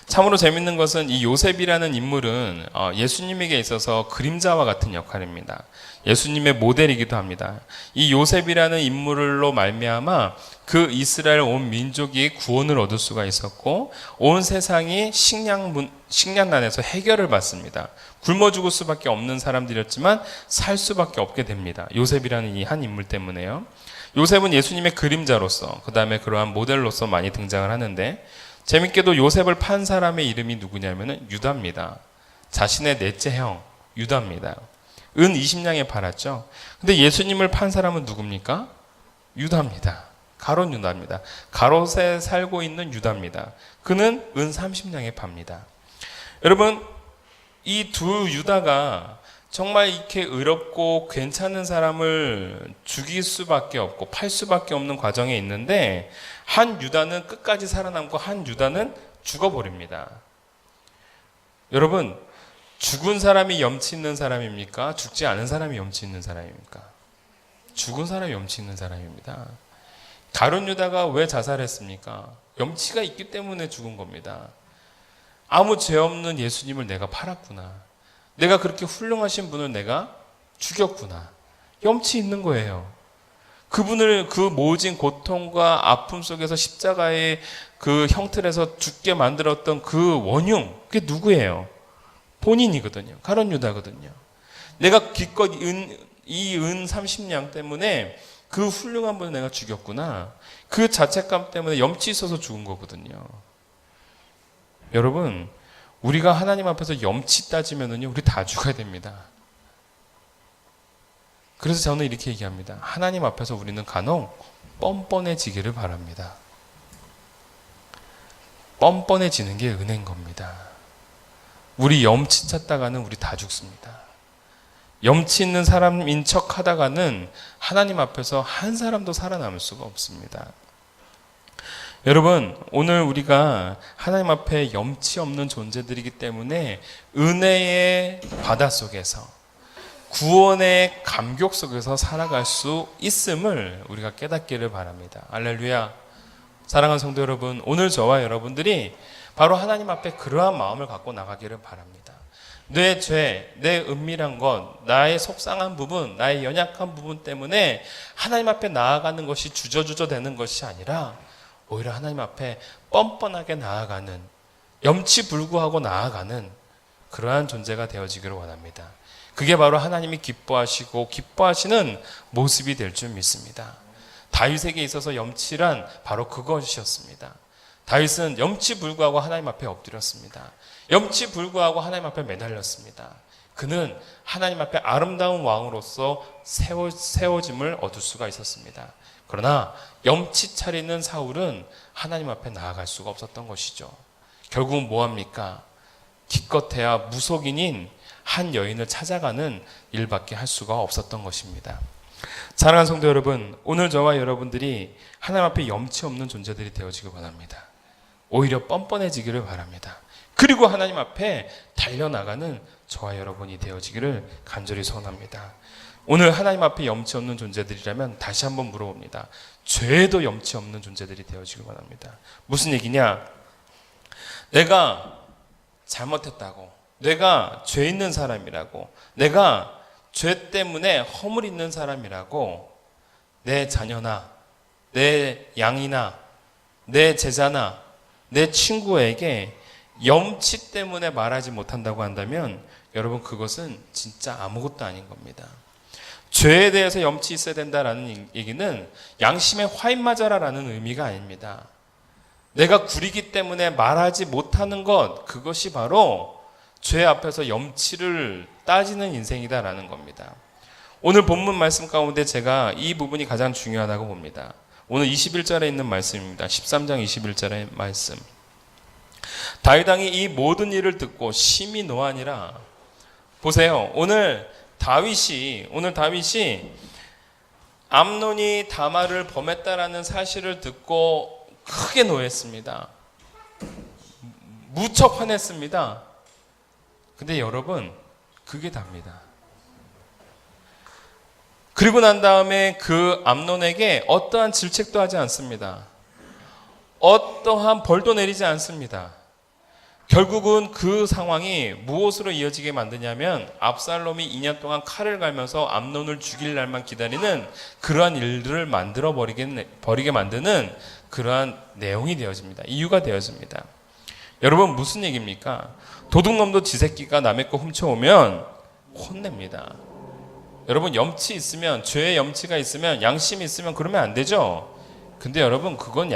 참으로 재밌는 것은 이 요셉이라는 인물은 예수님에게 있어서 그림자와 같은 역할입니다. 예수님의 모델이기도 합니다. 이 요셉이라는 인물로 말미암아 그 이스라엘 온 민족이 구원을 얻을 수가 있었고 온 세상이 식량난에서 해결을 받습니다. 굶어 죽을 수밖에 없는 사람들이었지만 살 수밖에 없게 됩니다. 요셉이라는 이 한 인물 때문에요. 요셉은 예수님의 그림자로서, 그 다음에 그러한 모델로서 많이 등장을 하는데, 재밌게도 요셉을 판 사람의 이름이 누구냐면은 유다입니다. 자신의 넷째 형 유다입니다. 은 20냥에 팔았죠. 근데 예수님을 판 사람은 누굽니까? 유다입니다. 가롯 유다입니다. 가롯에 살고 있는 유다입니다. 그는 은 30냥에 팝니다. 여러분, 이 두 유다가 정말 이렇게 의롭고 괜찮은 사람을 죽일 수밖에 없고 팔 수밖에 없는 과정에 있는데, 한 유다는 끝까지 살아남고 한 유다는 죽어버립니다. 여러분, 죽은 사람이 염치 있는 사람입니까? 죽지 않은 사람이 염치 있는 사람입니까? 죽은 사람이 염치 있는 사람입니다. 가룟 유다가 왜 자살했습니까? 염치가 있기 때문에 죽은 겁니다. 아무 죄 없는 예수님을 내가 팔았구나. 내가 그렇게 훌륭하신 분을 내가 죽였구나. 염치 있는 거예요. 그분을 그 모진 고통과 아픔 속에서 십자가의 그 형틀에서 죽게 만들었던 그 원흉, 그게 누구예요? 본인이거든요. 가룟 유다거든요. 내가 기껏 이 은 30냥 때문에 그 훌륭한 분을 내가 죽였구나. 그 자책감 때문에 염치 있어서 죽은 거거든요. 여러분, 우리가 하나님 앞에서 염치 따지면은요, 우리 다 죽어야 됩니다. 그래서 저는 이렇게 얘기합니다. 하나님 앞에서 우리는 간혹 뻔뻔해지기를 바랍니다. 뻔뻔해지는 게 은혜인 겁니다. 우리 염치 찾다가는 우리 다 죽습니다. 염치 있는 사람인 척 하다가는 하나님 앞에서 한 사람도 살아남을 수가 없습니다. 여러분, 오늘 우리가 하나님 앞에 염치 없는 존재들이기 때문에 은혜의 바다 속에서, 구원의 감격 속에서 살아갈 수 있음을 우리가 깨닫기를 바랍니다. 할렐루야. 사랑하는 성도 여러분, 오늘 저와 여러분들이 바로 하나님 앞에 그러한 마음을 갖고 나가기를 바랍니다. 내 죄, 내 은밀한 것, 나의 속상한 부분, 나의 연약한 부분 때문에 하나님 앞에 나아가는 것이 주저주저 되는 것이 아니라 오히려 하나님 앞에 뻔뻔하게 나아가는, 염치불구하고 나아가는 그러한 존재가 되어지기를 원합니다. 그게 바로 하나님이 기뻐하시고 기뻐하시는 모습이 될 줄 믿습니다. 다윗에게 있어서 염치란 바로 그것이었습니다. 다윗은 염치불구하고 하나님 앞에 엎드렸습니다. 염치불구하고 하나님 앞에 매달렸습니다. 그는 하나님 앞에 아름다운 왕으로서 세워짐을 얻을 수가 있었습니다. 그러나 염치 차리는 사울은 하나님 앞에 나아갈 수가 없었던 것이죠. 결국은 뭐합니까? 기껏해야 무속인인 한 여인을 찾아가는 일밖에 할 수가 없었던 것입니다. 사랑하는 성도 여러분, 오늘 저와 여러분들이 하나님 앞에 염치 없는 존재들이 되어지길 바랍니다. 오히려 뻔뻔해지기를 바랍니다. 그리고 하나님 앞에 달려나가는 저와 여러분이 되어지기를 간절히 소원합니다. 오늘 하나님 앞에 염치 없는 존재들이라면 다시 한번 물어봅니다. 죄에도 염치 없는 존재들이 되어지길 바랍니다. 무슨 얘기냐? 내가 잘못했다고, 내가 죄 있는 사람이라고, 내가 죄 때문에 허물 있는 사람이라고 내 자녀나 내 양이나 내 제자나 내 친구에게 염치 때문에 말하지 못한다고 한다면 여러분, 그것은 진짜 아무것도 아닌 겁니다. 죄에 대해서 염치 있어야 된다라는 얘기는 양심에 화인 맞아라라는 의미가 아닙니다. 내가 구리기 때문에 말하지 못하는 것, 그것이 바로 죄 앞에서 염치를 따지는 인생이다라는 겁니다. 오늘 본문 말씀 가운데 제가 이 부분이 가장 중요하다고 봅니다. 오늘 21절에 있는 말씀입니다. 13장 21절의 말씀. 다윗 왕이 이 모든 일을 듣고 심히 노하니라. 보세요. 오늘 다윗이 암논이 다말을 범했다라는 사실을 듣고 크게 노했습니다. 무척 화냈습니다. 근데 여러분, 그게 답니다. 그리고 난 다음에 그 암논에게 어떠한 질책도 하지 않습니다. 어떠한 벌도 내리지 않습니다. 결국은 그 상황이 무엇으로 이어지게 만드냐면 압살롬이 2년 동안 칼을 갈면서 암논을 죽일 날만 기다리는 그러한 일들을 만들어 버리게 만드는 그러한 내용이 되어집니다. 이유가 되어집니다. 여러분, 무슨 얘기입니까? 도둑놈도 지 새끼가 남의 거 훔쳐오면 혼냅니다. 여러분, 염치 있으면, 죄의 염치가 있으면, 양심이 있으면 그러면 안 되죠. 근데 여러분, 그건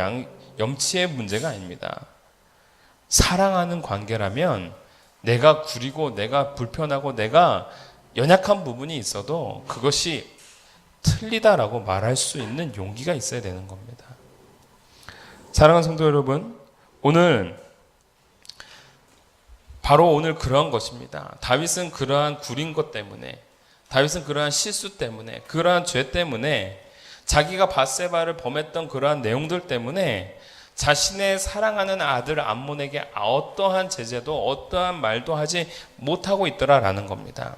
염치의 문제가 아닙니다. 사랑하는 관계라면 내가 구리고 내가 불편하고 내가 연약한 부분이 있어도 그것이 틀리다라고 말할 수 있는 용기가 있어야 되는 겁니다. 사랑하는 성도 여러분, 바로 오늘 그러한 것입니다. 다윗은 그러한 구린 것 때문에, 다윗은 그러한 실수 때문에, 그러한 죄 때문에, 자기가 밧세바를 범했던 그러한 내용들 때문에 자신의 사랑하는 아들 암몬에게 어떠한 제재도 어떠한 말도 하지 못하고 있더라라는 겁니다.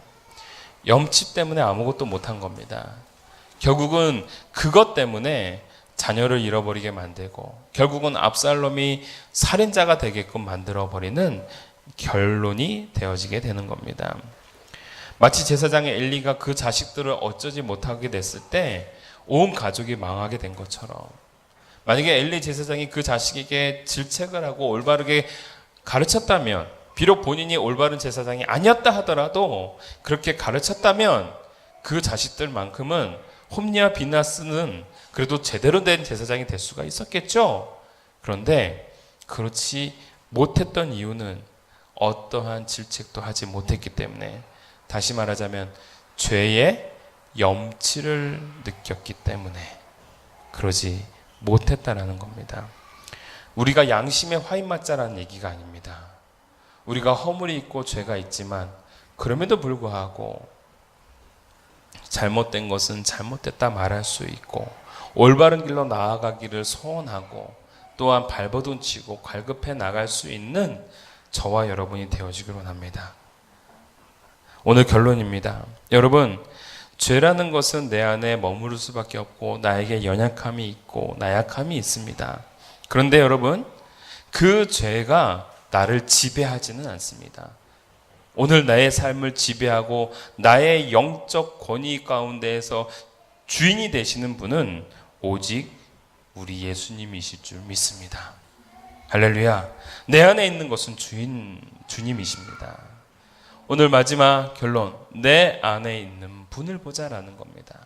염치 때문에 아무것도 못한 겁니다. 결국은 그것 때문에 자녀를 잃어버리게 만들고 결국은 압살롬이 살인자가 되게끔 만들어버리는 결론이 되어지게 되는 겁니다. 마치 제사장의 엘리가 그 자식들을 어쩌지 못하게 됐을 때 온 가족이 망하게 된 것처럼, 만약에 엘리 제사장이 그 자식에게 질책을 하고 올바르게 가르쳤다면, 비록 본인이 올바른 제사장이 아니었다 하더라도 그렇게 가르쳤다면 그 자식들만큼은 홈리와 비나스는 그래도 제대로 된 제사장이 될 수가 있었겠죠. 그런데 그렇지 못했던 이유는 어떠한 질책도 하지 못했기 때문에, 다시 말하자면 죄의 염치를 느꼈기 때문에 그러지 못했다라는 겁니다. 우리가 양심에 화인 맞자라는 얘기가 아닙니다. 우리가 허물이 있고 죄가 있지만 그럼에도 불구하고 잘못된 것은 잘못됐다 말할 수 있고 올바른 길로 나아가기를 소원하고 또한 발버둥치고 갈급해 나갈 수 있는 저와 여러분이 되어지길 원합니다. 오늘 결론입니다. 여러분, 죄라는 것은 내 안에 머무를 수밖에 없고 나에게 연약함이 있고 나약함이 있습니다. 그런데 여러분, 그 죄가 나를 지배하지는 않습니다. 오늘 나의 삶을 지배하고 나의 영적 권위 가운데에서 주인이 되시는 분은 오직 우리 예수님이실 줄 믿습니다. 할렐루야. 내 안에 있는 것은 주님이십니다. 오늘 마지막 결론, 내 안에 있는 분을 보자라는 겁니다.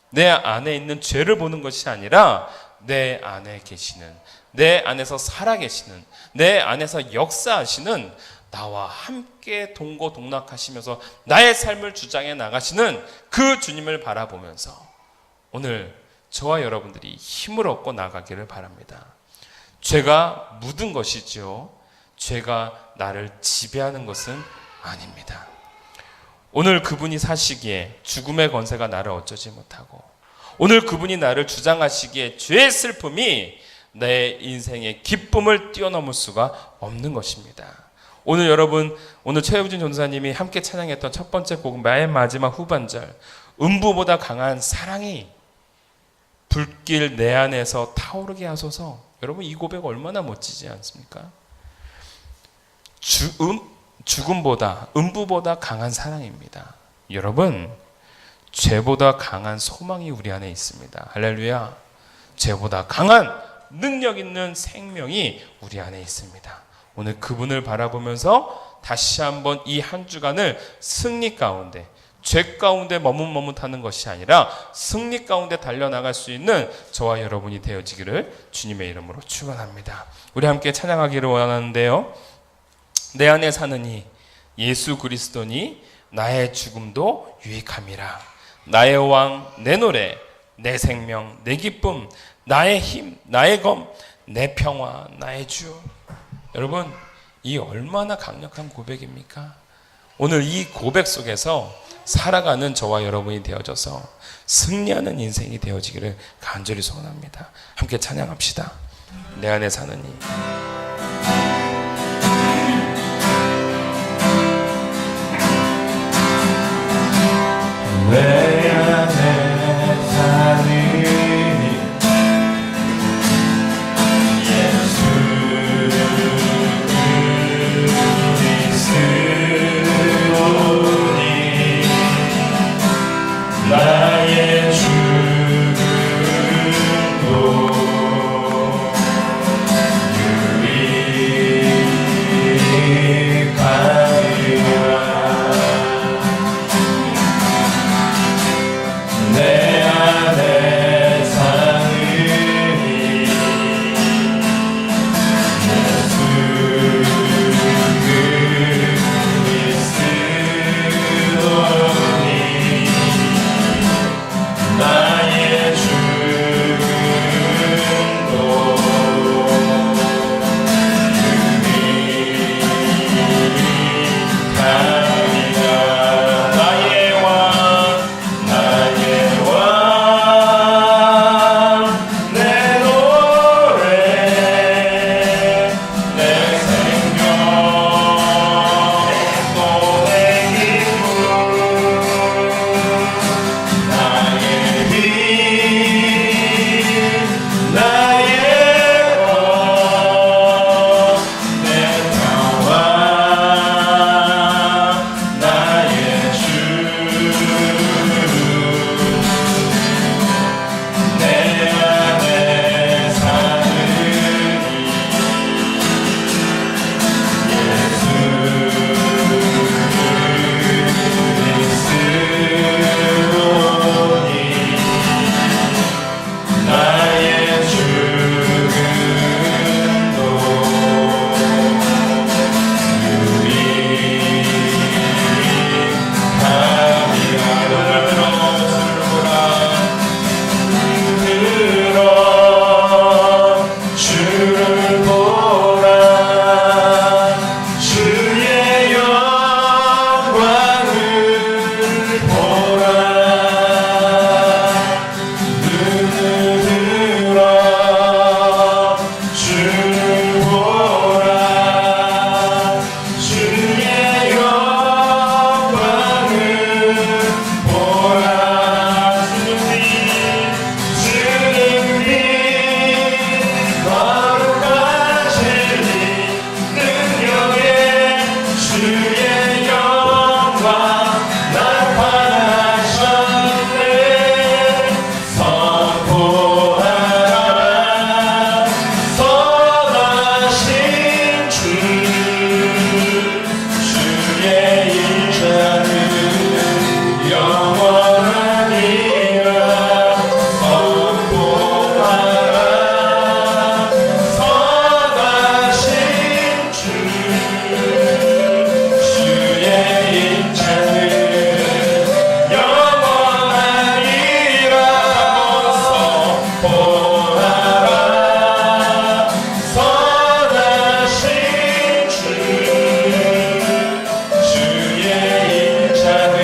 내 안에 있는 죄를 보는 것이 아니라 내 안에 계시는, 내 안에서 살아계시는, 내 안에서 역사하시는, 나와 함께 동고동락하시면서 나의 삶을 주장해 나가시는 그 주님을 바라보면서 오늘 저와 여러분들이 힘을 얻고 나가기를 바랍니다. 죄가 묻은 것이죠. 죄가 나를 지배하는 것은 아닙니다. 오늘 그분이 사시기에 죽음의 권세가 나를 어쩌지 못하고, 오늘 그분이 나를 주장하시기에 죄의 슬픔이 내 인생의 기쁨을 뛰어넘을 수가 없는 것입니다. 오늘 여러분, 오늘 최우진 전사님이 함께 찬양했던 첫 번째 곡 맨 마지막 후반절, 음부보다 강한 사랑이 불길 내 안에서 타오르게 하소서. 여러분, 이 고백 얼마나 멋지지 않습니까? 죽음보다, 음부보다 강한 사랑입니다. 여러분, 죄보다 강한 소망이 우리 안에 있습니다. 할렐루야. 죄보다 강한 능력 있는 생명이 우리 안에 있습니다. 오늘 그분을 바라보면서 다시 한번 이 한 주간을 승리 가운데, 죄 가운데 머뭇머뭇하는 것이 아니라 승리 가운데 달려나갈 수 있는 저와 여러분이 되어지기를 주님의 이름으로 축원합니다. 우리 함께 찬양하기를 원하는데요. 내 안에 사느니 예수 그리스도니 나의 죽음도 유익함이라. 나의 왕, 내 노래, 내 생명, 내 기쁨, 나의 힘, 나의 검, 내 평화, 나의 주. 여러분, 이 얼마나 강력한 고백입니까? 오늘 이 고백 속에서 살아가는 저와 여러분이 되어져서 승리하는 인생이 되어지기를 간절히 소원합니다. 함께 찬양합시다. 내 안에 사는 이. 내 안에 사는 예수 그리스도니 나의 주도 유익하리라. 내 안에 사는 예수 그리스도니 나의 주도 유익하리라. 나의 왕 나의 왕 내 노래 내 생명 또 내 기쁨 나의 빛 나의 것 내 평화 나의 주 내 안에 사는 예수 그리스도니 나의 죽음도 유익하리라. 주를 보라 주의 영광을 보라 눈을 들어 주를 보라 주의 영광을 보라 주는 빛 거룩하신 이 능력에 주의 영광 나타나셨네. 선포하라 선하신 주 주의 인자는 영원하니라. 선포하라 선하신 주 주의 인자는 영원하니라. 선포하라 선하신 주 주의 인자는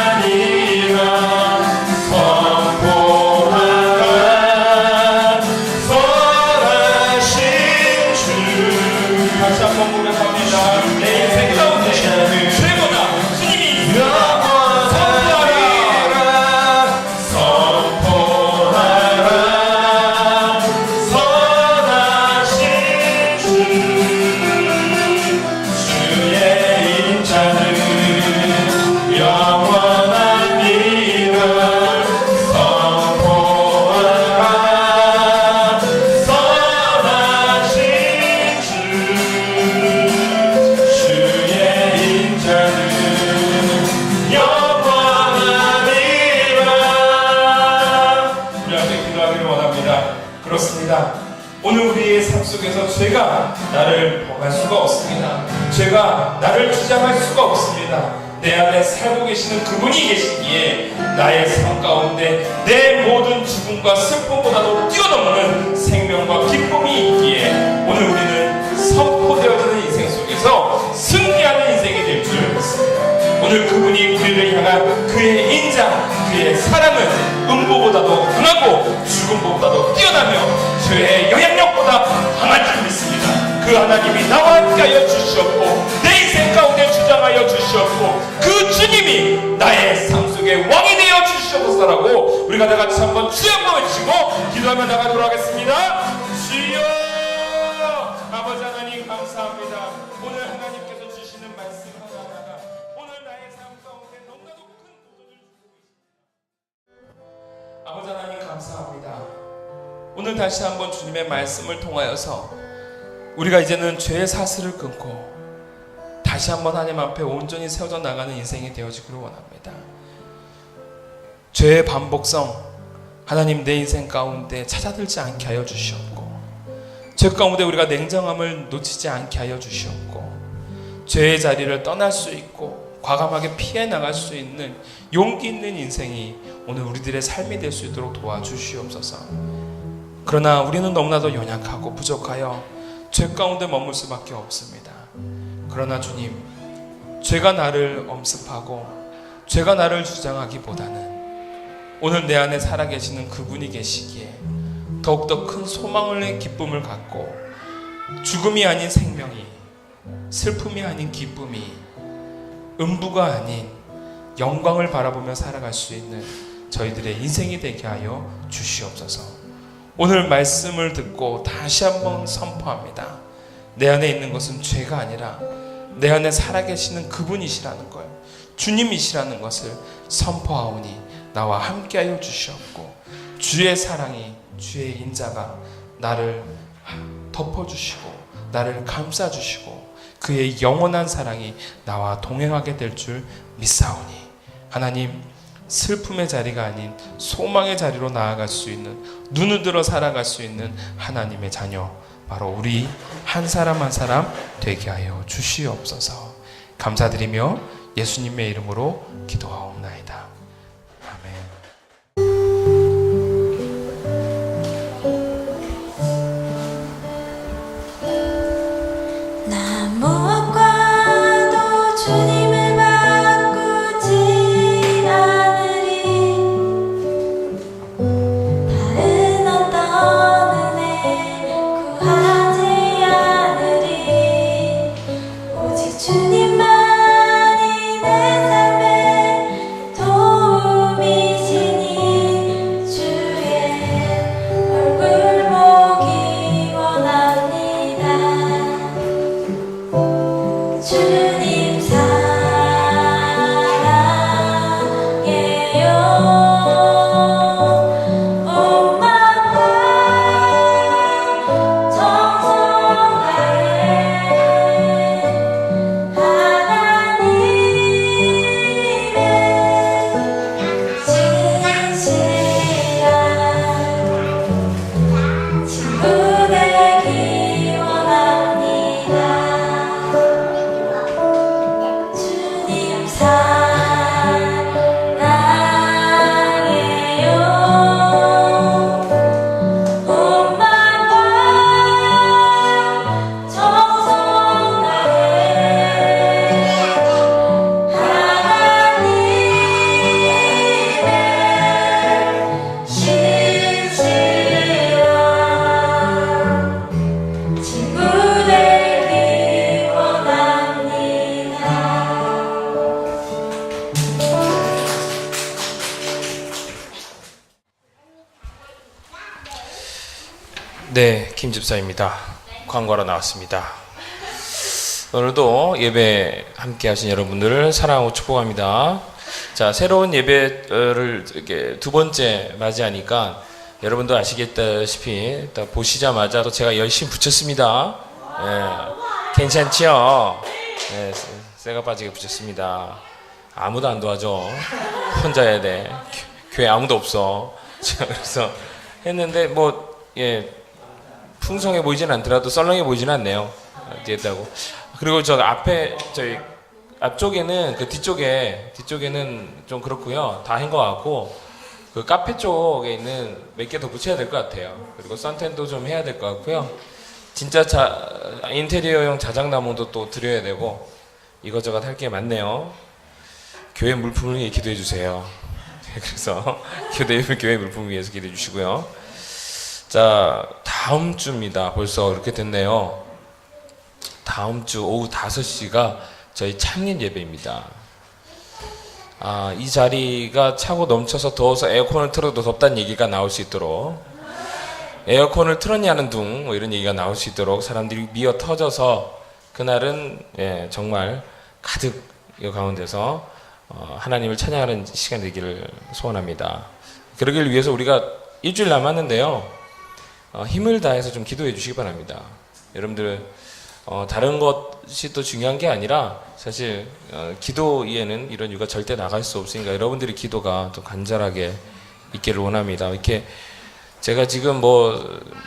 영원하니라. 선포하라 선하신 주 다시 한번 고백합니다. 내 인생 가운데 최고다 주님이 영원하리라. 선포하라 선하신 주 주의 인자는 영원하니라. 선포하라 선하신 주 주의 인자는 영원하니라. 우리 함께 기도하기를 원합니다. 그렇습니다. 오늘 우리의 삶 속에서 죄가 나를 범할 수가 없습니다. 죄가 나를 주장할 수가 없습니다. 내 안에 살고 계시는 그분이 계시기에 나의 삶 가운데 내 모든 죽음과 슬픔보다도 뛰어넘는 생명과 기쁨이 있기에 오늘 우리는 오늘 그분이 우리를 향한 그의 인자, 그의 사랑은 음보보다도 강하고 죽음보다도 뛰어나며 죄의 영향력보다 강한 줄 믿습니다. 그 하나님이 나와 함께하여 주시옵고 내 인생 가운데 주장하여 주시옵고 그 주님이 나의 삶 속의 왕이 되어 주시옵소서라고 우리가 다 같이 한번 주여 한번 외치고 기도하며 나가도록 하겠습니다. 주여, 아버지 하나님 감사합니다. 오늘 하나님께서 주시는 말씀 하나하나가 오늘 나의 삶 가운데 너무나도 큰 도전을 주고 있습니다. 아버지 하나님 감사합니다. 오늘 다시 한번 주님의 말씀을 통하여서 우리가 이제는 죄의 사슬을 끊고 다시 한번 하나님 앞에 온전히 세워져 나가는 인생이 되어지기를 원합니다. 죄의 반복성 하나님 내 인생 가운데 찾아들지 않게 하여 주시옵고 죄 가운데 우리가 냉정함을 놓치지 않게 하여 주시옵고 죄의 자리를 떠날 수 있고 과감하게 피해 나갈 수 있는 용기 있는 인생이 오늘 우리들의 삶이 될 수 있도록 도와주시옵소서. 그러나 우리는 너무나도 연약하고 부족하여 죄 가운데 머물 수밖에 없습니다. 그러나 주님, 죄가 나를 엄습하고 죄가 나를 주장하기보다는 오늘 내 안에 살아계시는 그분이 계시기에 더욱더 큰 소망을 기쁨을 갖고 죽음이 아닌 생명이, 슬픔이 아닌 기쁨이, 음부가 아닌 영광을 바라보며 살아갈 수 있는 저희들의 인생이 되게 하여 주시옵소서. 오늘 말씀을 듣고 다시 한번 선포합니다. 내 안에 있는 것은 죄가 아니라 내 안에 살아계시는 그분이시라는 걸, 주님이시라는 것을 선포하오니 나와 함께하여 주시옵고 주의 사랑이, 주의 인자가 나를 덮어주시고 나를 감싸주시고 그의 영원한 사랑이 나와 동행하게 될 줄 믿사오니 하나님, 슬픔의 자리가 아닌 소망의 자리로 나아갈 수 있는, 눈을 들어 살아갈 수 있는 하나님의 자녀, 바로 우리 한 사람 한 사람 되게 하여 주시옵소서. 감사드리며 예수님의 이름으로 기도하옵나이다. 아멘. 나 무엇과도 주님을 바꾸지 않으리. 다른 어떤 은혜 구하지 않으리. 오직 주님만이 내 삶의 도움이시니 주의 얼굴 보기 원합니다. 주님 사랑해요. 온 마음과 정성 다해 하나님의 진실한 친구 되기 원합니다. 주님 사랑해요. 온 마음과 정성 다해 하나님의 신실한 친구 되기 원합니다. 네, 김 집사입니다. 광고하러 나왔습니다. 오늘도 예배 함께 하신 여러분들을 사랑하고 축복합니다. 자, 새로운 예배를 이렇게 두 번째 맞이하니까 여러분도 아시겠다시피 또 보시자마자 또 제가 열심히 붙였습니다. 괜찮지요? 네, 쇠가 빠지게 붙였습니다. 아무도 안 도와줘. 혼자 해야 돼. 교회 아무도 없어. 제가 그래서 했는데 풍성해 보이진 않더라도 썰렁해 보이진 않네요. 뒤에다고. 그리고 저 앞에 저희 앞쪽에는 그 뒤쪽에는 좀 그렇고요. 다 한 것 같고 그 카페 쪽에 있는 몇 개 더 붙여야 될 것 같아요. 그리고 선텐도 좀 해야 될 것 같고요. 진짜 인테리어용 자작나무도 또 드려야 되고 이것저것 할 게 많네요. 교회 물품을 위해 기도해 주세요. 그래서 교회 물품을 위해서 기도해 주시고요. 자, 다음 주입니다. 벌써 이렇게 됐네요. 다음 주 오후 5시가 저희 창립 예배입니다. 이 자리가 차고 넘쳐서 더워서 에어컨을 틀어도 덥다는 얘기가 나올 수 있도록, 에어컨을 틀었냐는 둥 뭐 이런 얘기가 나올 수 있도록 사람들이 미어 터져서 그날은 정말 가득 이 가운데서 하나님을 찬양하는 시간 되기를 소원합니다. 그러길 위해서 우리가 일주일 남았는데요, 힘을 다해서 좀 기도해 주시기 바랍니다. 여러분들 다른 것이 또 중요한 게 아니라 사실 기도에는 이런 이유가 절대 나갈 수 없으니까 여러분들의 기도가 또 간절하게 있기를 원합니다. 이렇게 제가 지금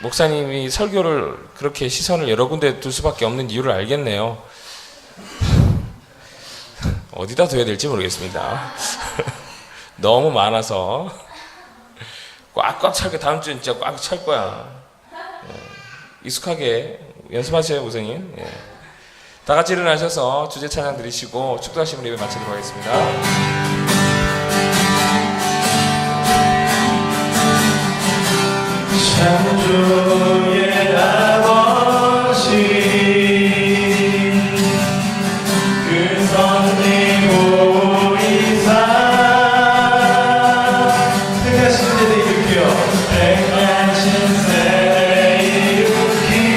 목사님이 설교를 그렇게 시선을 여러 군데 둘 수밖에 없는 이유를 알겠네요. 어디다 둬야 될지 모르겠습니다. 너무 많아서 꽉꽉 찰 거야. 다음 주엔 진짜 꽉 찰 거야. 익숙하게 연습하세요, 목사님. 다 같이 일어나셔서 주제 찬양 드리시고 축도하시면 예배 마치도록 하겠습니다. 창조의 아버지, 그 선지보이사, 택하신 세대 일으켜, 택하신 세대 일으키려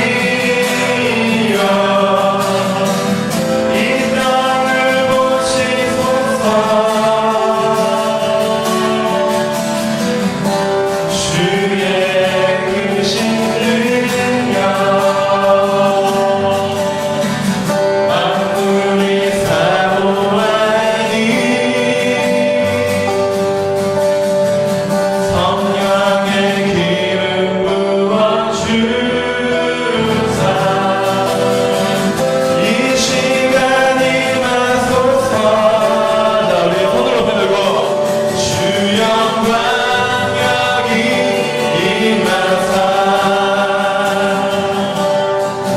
이 땅을 보시소서. 주의 크신 능력 만물이 사모하니 성령의 기름 부어주사 이 시간 임하소서. 자, 우리 손을 높이 들고 주 영광 여기 임하사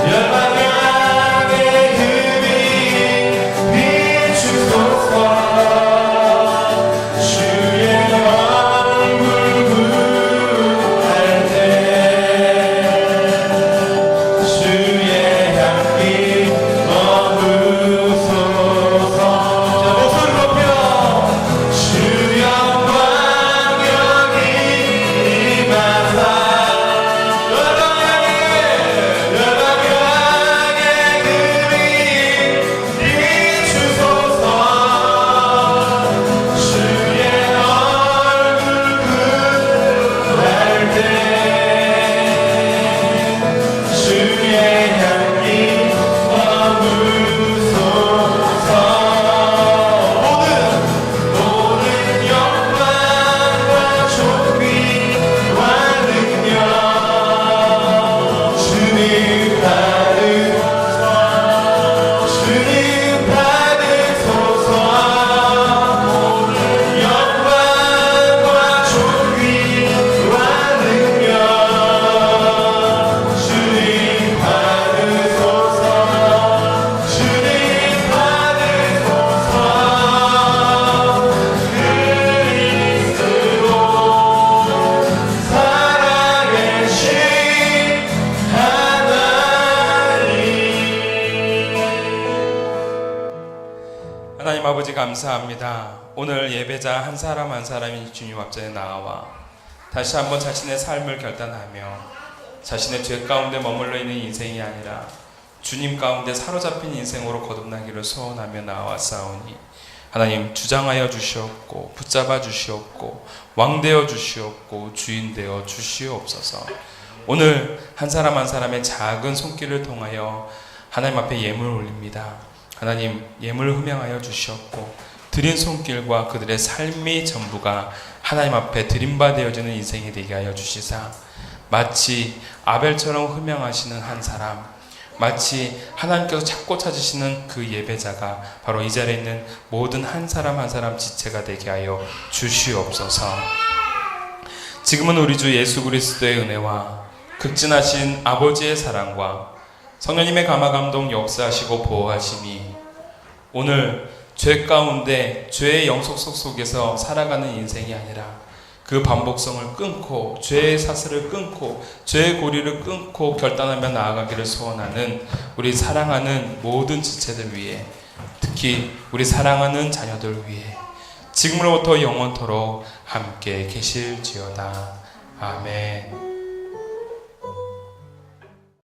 열방향의 금이 비추소서. 주의 얼굴 구할 때 주의 향기 머무소서. 자, 목소리 높여 주 영광 여기 임하사 열방향의 금이 비추소서. 주의 얼굴 구할 때 주의 향기 머무소서. 모든 영광과 존귀와 능력 주님 받으소서. 모든 영광과 존귀와 능력 주님 받으소서. 주님 받으소서. 그리스도 살아계신 하나님 아버지 감사합니다. 오늘 예배자 한 사람 한 사람이 주님 앞전에 나와 다시 한번 자신의 삶을 결단하며 자신의 죄 가운데 머물러 있는 인생이 아니라 주님 가운데 사로잡힌 인생으로 거듭나기를 소원하며 나와싸우니 하나님 주장하여 주시옵고 붙잡아 주시옵고 왕되어 주시옵고 주인 되어 주시옵소서. 오늘 한 사람 한 사람의 작은 손길을 통하여 하나님 앞에 예물을 올립니다. 하나님 예물을 흠양하여 주시옵고 드린 손길과 그들의 삶이 전부가 하나님 앞에 드림받아지는 인생이 되게 하여 주시사 마치 아벨처럼 흠양하시는 한 사람, 마치 하나님께서 찾고 찾으시는 그 예배자가 바로 이 자리에 있는 모든 한 사람 한 사람 지체가 되게 하여 주시옵소서. 지금은 우리 주 예수 그리스도의 은혜와 극진하신 아버지의 사랑과 성령님의 감화 감동 역사하시고 보호하심이 오늘 죄 가운데 죄의 영속속 속에서 살아가는 인생이 아니라 그 반복성을 끊고 죄의 사슬을 끊고 죄의 고리를 끊고 결단하며 나아가기를 소원하는 우리 사랑하는 모든 지체들 위해, 특히 우리 사랑하는 자녀들 위해 지금으로부터 영원토록 함께 계실지어다. 아멘.